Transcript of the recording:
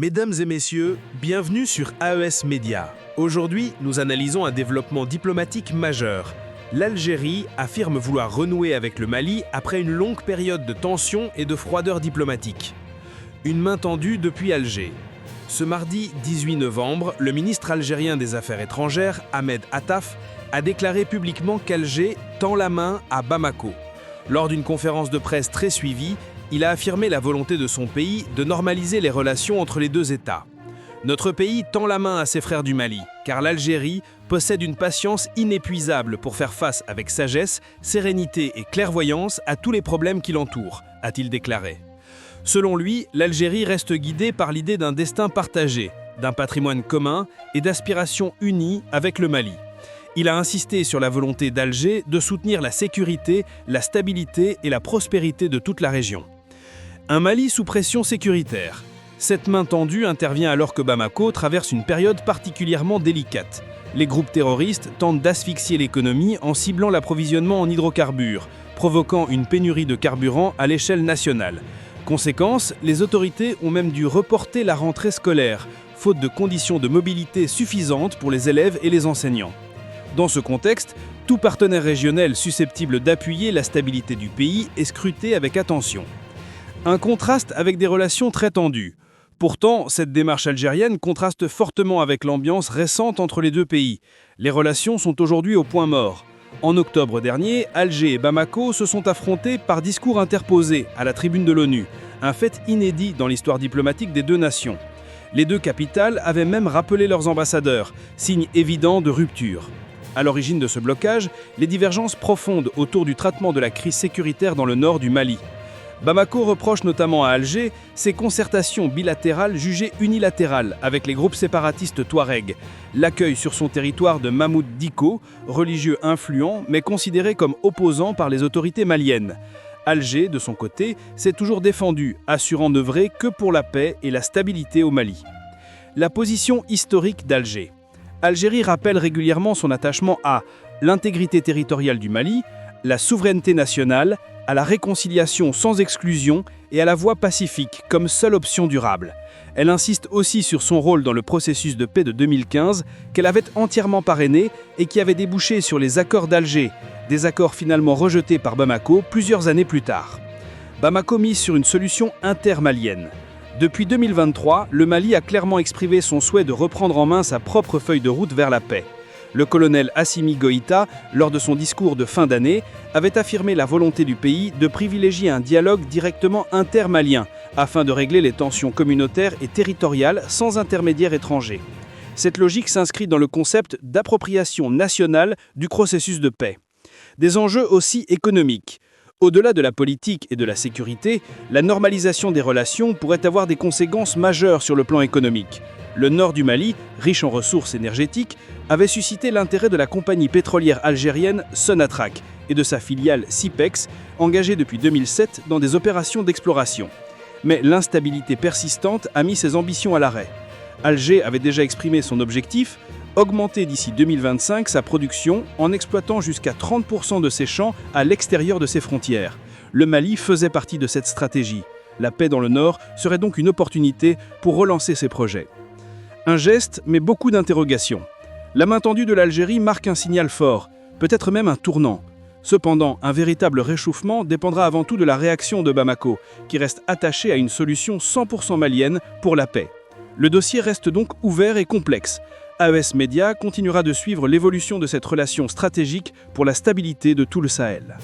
Mesdames et messieurs, bienvenue sur AES Média. Aujourd'hui, nous analysons un développement diplomatique majeur. L'Algérie affirme vouloir renouer avec le Mali après une longue période de tension et de froideur diplomatique. Une main tendue depuis Alger. Ce mardi 18 novembre, le ministre algérien des Affaires étrangères, Ahmed Attaf, a déclaré publiquement qu'Alger tend la main à Bamako. Lors d'une conférence de presse très suivie, il a affirmé la volonté de son pays de normaliser les relations entre les deux États. Notre pays tend la main à ses frères du Mali, car l'Algérie possède une patience inépuisable pour faire face avec sagesse, sérénité et clairvoyance à tous les problèmes qui l'entourent, a-t-il déclaré. Selon lui, l'Algérie reste guidée par l'idée d'un destin partagé, d'un patrimoine commun et d'aspirations unies avec le Mali. Il a insisté sur la volonté d'Alger de soutenir la sécurité, la stabilité et la prospérité de toute la région. Un Mali sous pression sécuritaire. Cette main tendue intervient alors que Bamako traverse une période particulièrement délicate. Les groupes terroristes tentent d'asphyxier l'économie en ciblant l'approvisionnement en hydrocarbures, provoquant une pénurie de carburant à l'échelle nationale. Conséquence, les autorités ont même dû reporter la rentrée scolaire, faute de conditions de mobilité suffisantes pour les élèves et les enseignants. Dans ce contexte, tout partenaire régional susceptible d'appuyer la stabilité du pays est scruté avec attention. Un contraste avec des relations très tendues. Pourtant, cette démarche algérienne contraste fortement avec l'ambiance récente entre les deux pays. Les relations sont aujourd'hui au point mort. En octobre dernier, Alger et Bamako se sont affrontés par discours interposés à la tribune de l'ONU, un fait inédit dans l'histoire diplomatique des deux nations. Les deux capitales avaient même rappelé leurs ambassadeurs, signe évident de rupture. À l'origine de ce blocage, les divergences profondes autour du traitement de la crise sécuritaire dans le nord du Mali. Bamako reproche notamment à Alger ses concertations bilatérales jugées unilatérales avec les groupes séparatistes Touareg, l'accueil sur son territoire de Mahmoud Dicko, religieux influent mais considéré comme opposant par les autorités maliennes. Alger, de son côté, s'est toujours défendu, assurant n'œuvrer que pour la paix et la stabilité au Mali. La position historique d'Alger. Algérie rappelle régulièrement son attachement à l'intégrité territoriale du Mali, la souveraineté nationale, à la réconciliation sans exclusion et à la voie pacifique comme seule option durable. Elle insiste aussi sur son rôle dans le processus de paix de 2015 qu'elle avait entièrement parrainé et qui avait débouché sur les accords d'Alger, des accords finalement rejetés par Bamako plusieurs années plus tard. Bamako mise sur une solution intermalienne. Depuis 2023, le Mali a clairement exprimé son souhait de reprendre en main sa propre feuille de route vers la paix. Le colonel Assimi Goïta, lors de son discours de fin d'année, avait affirmé la volonté du pays de privilégier un dialogue directement intermalien afin de régler les tensions communautaires et territoriales sans intermédiaire étranger. Cette logique s'inscrit dans le concept d'appropriation nationale du processus de paix. Des enjeux aussi économiques. Au-delà de la politique et de la sécurité, la normalisation des relations pourrait avoir des conséquences majeures sur le plan économique. Le nord du Mali, riche en ressources énergétiques, avait suscité l'intérêt de la compagnie pétrolière algérienne Sonatrach et de sa filiale Sipex, engagée depuis 2007 dans des opérations d'exploration. Mais l'instabilité persistante a mis ses ambitions à l'arrêt. Alger avait déjà exprimé son objectif, augmenter d'ici 2025 sa production en exploitant jusqu'à 30% de ses champs à l'extérieur de ses frontières. Le Mali faisait partie de cette stratégie. La paix dans le nord serait donc une opportunité pour relancer ses projets. Un geste, mais beaucoup d'interrogations. La main tendue de l'Algérie marque un signal fort, peut-être même un tournant. Cependant, un véritable réchauffement dépendra avant tout de la réaction de Bamako, qui reste attachée à une solution 100% malienne pour la paix. Le dossier reste donc ouvert et complexe. AES Média continuera de suivre l'évolution de cette relation stratégique pour la stabilité de tout le Sahel.